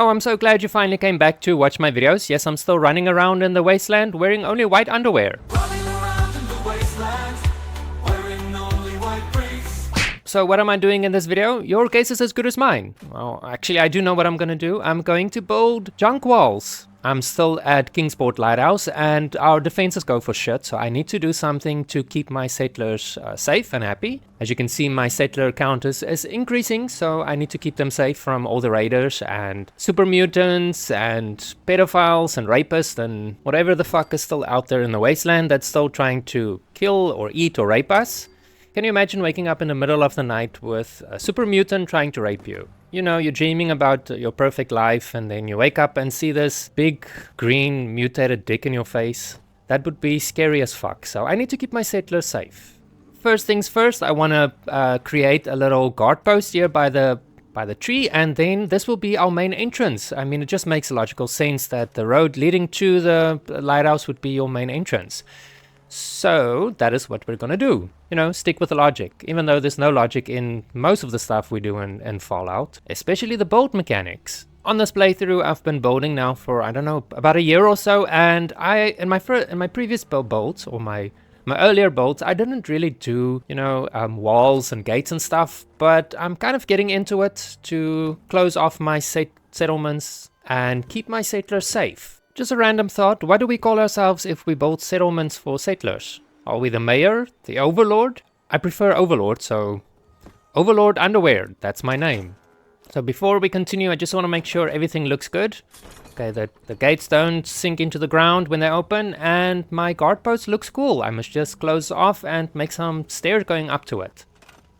Oh, I'm so glad you finally came back to watch my videos. Yes, I'm still running around in the wasteland wearing only white underwear. So what am I doing in this video? Your guess is as good as mine. Well, actually I do know what I'm gonna do. I'm going to build junk walls. I'm still at Kingsport Lighthouse and our defenses go for shit, so I need to do something to keep my settlers safe and happy. As you can see, my settler count is increasing, so I need to keep them safe from all the raiders and super mutants and pedophiles and rapists and whatever the fuck is still out there in the wasteland that's still trying to kill or eat or rape us. Can you imagine waking up in the middle of the night with a super mutant trying to rape you? You know, you're dreaming about your perfect life and then you wake up and see this big green mutated dick in your face. That would be scary as fuck, so I need to keep my settlers safe. First things first, I want to create a little guard post here by the tree, and then this will be our main entrance. I mean, it just makes logical sense that the road leading to the lighthouse would be your main entrance. So that is what we're gonna do. You know, stick with the logic, even though there's no logic in most of the stuff we do in Fallout, especially the build mechanics. On this playthrough, I've been building now for, I don't know, about a year or so, and in my previous builds, or my earlier builds, I didn't really do, you know, walls and gates and stuff, but I'm kind of getting into it to close off my settlements and keep my settlers safe. Just a random thought, what do we call ourselves if we build settlements for settlers? Are we the mayor? The overlord? I prefer overlord, so Overlord Underwear, that's my name. So before we continue, I just want to make sure everything looks good. Okay, the gates don't sink into the ground when they open, and my guard post looks cool. I must just close off and make some stairs going up to it.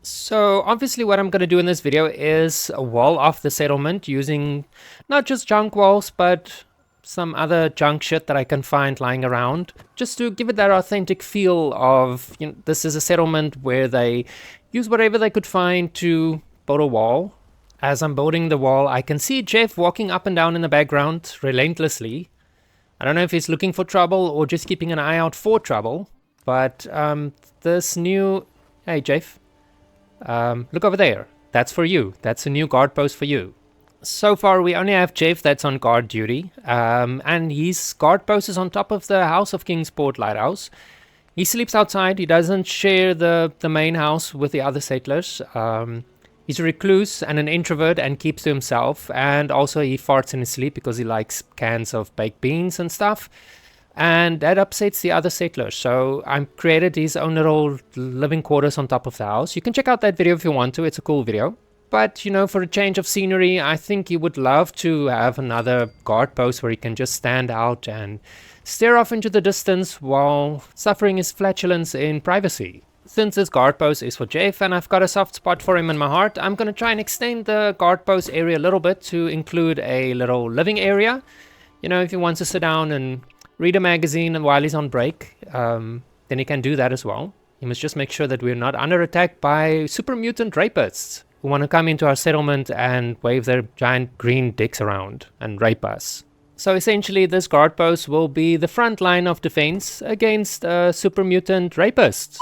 So obviously what I'm going to do in this video is wall off the settlement using not just junk walls, but some other junk shit that I can find lying around, just to give it that authentic feel of, you know, this is a settlement where they use whatever they could find to build a wall. As I'm building the wall, I can see Jeff walking up and down in the background relentlessly. I don't know if he's looking for trouble or just keeping an eye out for trouble, but this new... Hey Jeff, look over there. That's for you. That's a new guard post for you. So far we only have Jeff that's on guard duty, and his guard post is on top of the house of Kingsport Lighthouse. He sleeps outside. He doesn't share the main house with the other settlers. He's a recluse and an introvert and keeps to himself, and also he farts in his sleep because he likes cans of baked beans and stuff, and that upsets the other settlers. So I created his own little living quarters on top of the house. You can check out that video if you want to. It's a cool video. But, you know, for a change of scenery, I think he would love to have another guard post where he can just stand out and stare off into the distance while suffering his flatulence in privacy. Since this guard post is for Jeff and I've got a soft spot for him in my heart, I'm going to try and extend the guard post area a little bit to include a little living area. You know, if he wants to sit down and read a magazine while he's on break, then he can do that as well. He must just make sure that we're not under attack by super mutant rapists who want to come into our settlement and wave their giant green dicks around and rape us. So essentially this guard post will be the front line of defense against super mutant rapists.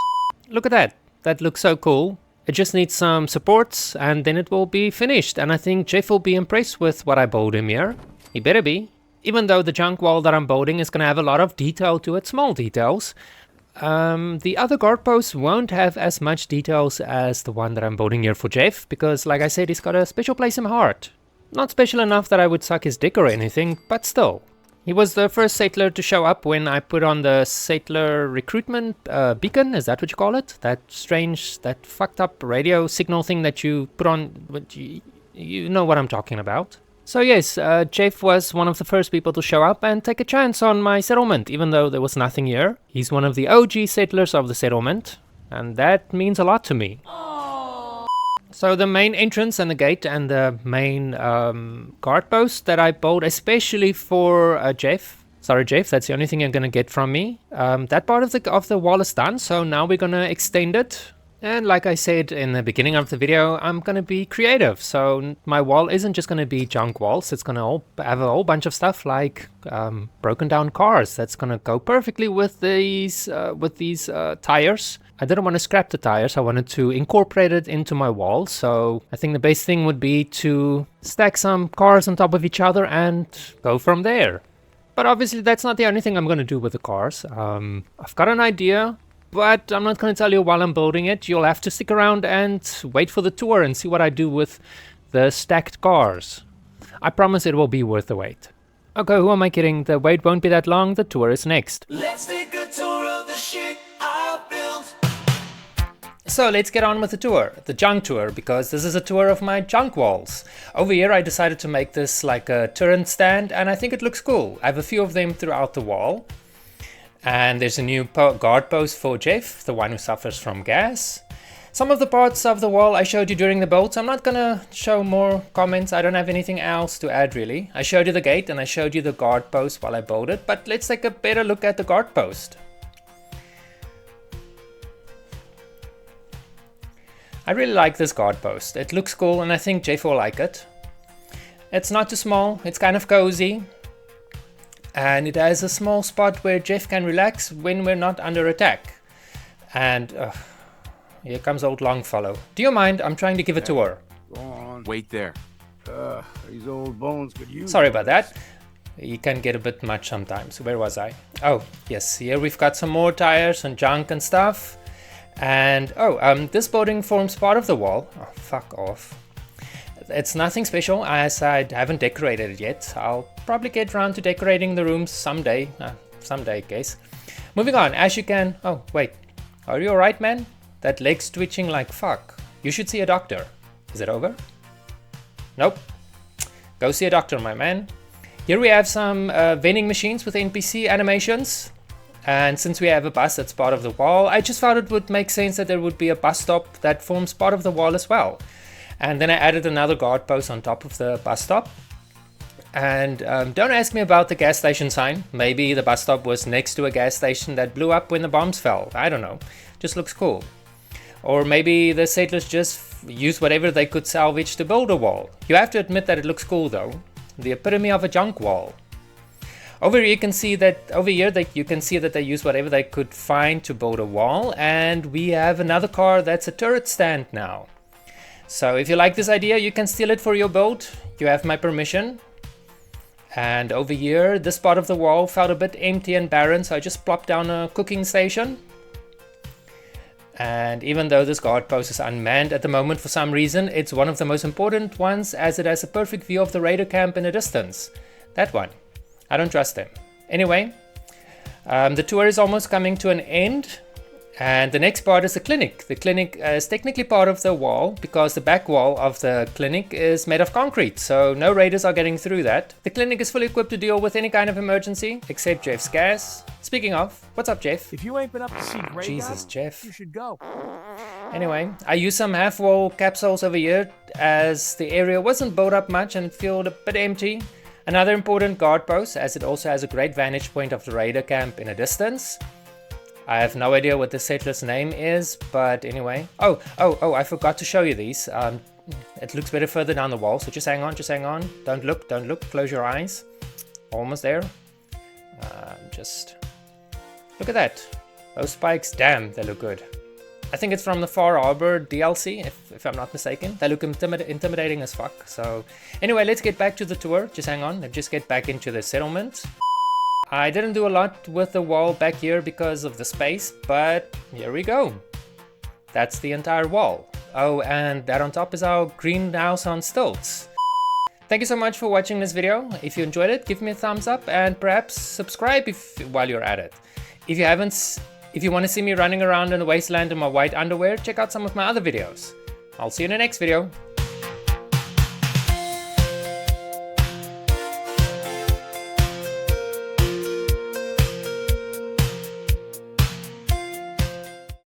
Look at that. That looks so cool. It just needs some supports and then it will be finished. And I think Jeff will be impressed with what I build him here. He better be. Even though the junk wall that I'm building is going to have a lot of detail to it, small details. The other guard posts won't have as much details as the one that I'm building here for Jeff, because like I said, he's got a special place in my heart. Not special enough that I would suck his dick or anything, but still. He was the first settler to show up when I put on the settler recruitment beacon, is that what you call it? That strange, that fucked up radio signal thing that you put on, you know what I'm talking about. So yes, Jeff was one of the first people to show up and take a chance on my settlement, even though there was nothing here. He's one of the OG settlers of the settlement, and that means a lot to me. Aww. So the main entrance and the gate and the main guard post that I built especially for Jeff. Sorry Jeff, that's the only thing you're going to get from me. That part of the wall is done, so now we're going to extend it. And like I said in the beginning of the video, I'm going to be creative. So my wall isn't just going to be junk walls. It's going to have a whole bunch of stuff like broken down cars. That's going to go perfectly with these tires. I didn't want to scrap the tires, I wanted to incorporate it into my wall, so I think the best thing would be to stack some cars on top of each other and go from there. But obviously that's not the only thing I'm going to do with the cars. I've got an idea, but I'm not going to tell you while I'm building it. You'll have to stick around and wait for the tour and see what I do with the stacked cars. I promise it will be worth the wait. Okay, who am I kidding? The wait won't be that long, the tour is next. Let's take a tour of the shit I built. So let's get on with the tour, the junk tour, because this is a tour of my junk walls. Over here I decided to make this like a turret stand, and I think it looks cool. I have a few of them throughout the wall. And there's a new guard post for Jeff, the one who suffers from gas. Some of the parts of the wall I showed you during the build, so I'm not gonna show more comments. I don't have anything else to add really. I showed you the gate and I showed you the guard post while I built it, but let's take a better look at the guard post. I really like this guard post. It looks cool and I think Jeff will like it. It's not too small, it's kind of cozy. And it has a small spot where Jeff can relax when we're not under attack. And here comes old Longfellow. Do you mind? I'm trying to give a tour. Go on. Wait there. These old bones could use. Sorry about that. You can get a bit much sometimes. Where was I? Oh, yes. Here we've got some more tires and junk and stuff. And this building forms part of the wall. Oh, fuck off. It's nothing special as I haven't decorated it yet. I'll probably get around to decorating the rooms someday. Someday, I guess. Moving on, as you can... Oh, wait. Are you alright, man? That leg's twitching like fuck. You should see a doctor. Is it over? Nope. Go see a doctor, my man. Here we have some vending machines with NPC animations. And since we have a bus that's part of the wall, I just thought it would make sense that there would be a bus stop that forms part of the wall as well. And then I added another guard post on top of the bus stop. And don't ask me about the gas station sign. Maybe the bus stop was next to a gas station that blew up when the bombs fell. I don't know. Just looks cool. Or maybe the settlers just used whatever they could salvage to build a wall. You have to admit that it looks cool though. The epitome of a junk wall. Over here you can see that they used whatever they could find to build a wall. And we have another car that's a turret stand now. So if you like this idea, you can steal it for your build. You have my permission. And over here, this part of the wall felt a bit empty and barren, so I just plopped down a cooking station. And even though this guard post is unmanned at the moment for some reason, it's one of the most important ones as it has a perfect view of the raider camp in the distance. That one. I don't trust them. Anyway, the tour is almost coming to an end. And the next part is the clinic. The clinic is technically part of the wall because the back wall of the clinic is made of concrete, so no raiders are getting through that. The clinic is fully equipped to deal with any kind of emergency, except Jeff's gas. Speaking of, what's up, Jeff? If you ain't been up to see Grey Jesus, Guy, Jeff. you should go. Anyway, I used some half-wall capsules over here as the area wasn't built up much and it felt a bit empty. Another important guard post, as it also has a great vantage point of the raider camp in a distance. I have no idea what the settler's name is, but anyway. Oh, I forgot to show you these. It looks better further down the wall, so just hang on. Don't look, close your eyes. Almost there. Just look at that. Those spikes, damn, they look good. I think it's from the Far Harbor DLC, if I'm not mistaken. They look intimidating as fuck. So anyway, let's get back to the tour. Just hang on, let's just get back into the settlement. I didn't do a lot with the wall back here because of the space, but here we go. That's the entire wall. Oh, and that on top is our greenhouse on stilts. Thank you so much for watching this video. If you enjoyed it, give me a thumbs up and perhaps subscribe while you're at it. If you want to see me running around in the wasteland in my white underwear, check out some of my other videos. I'll see you in the next video.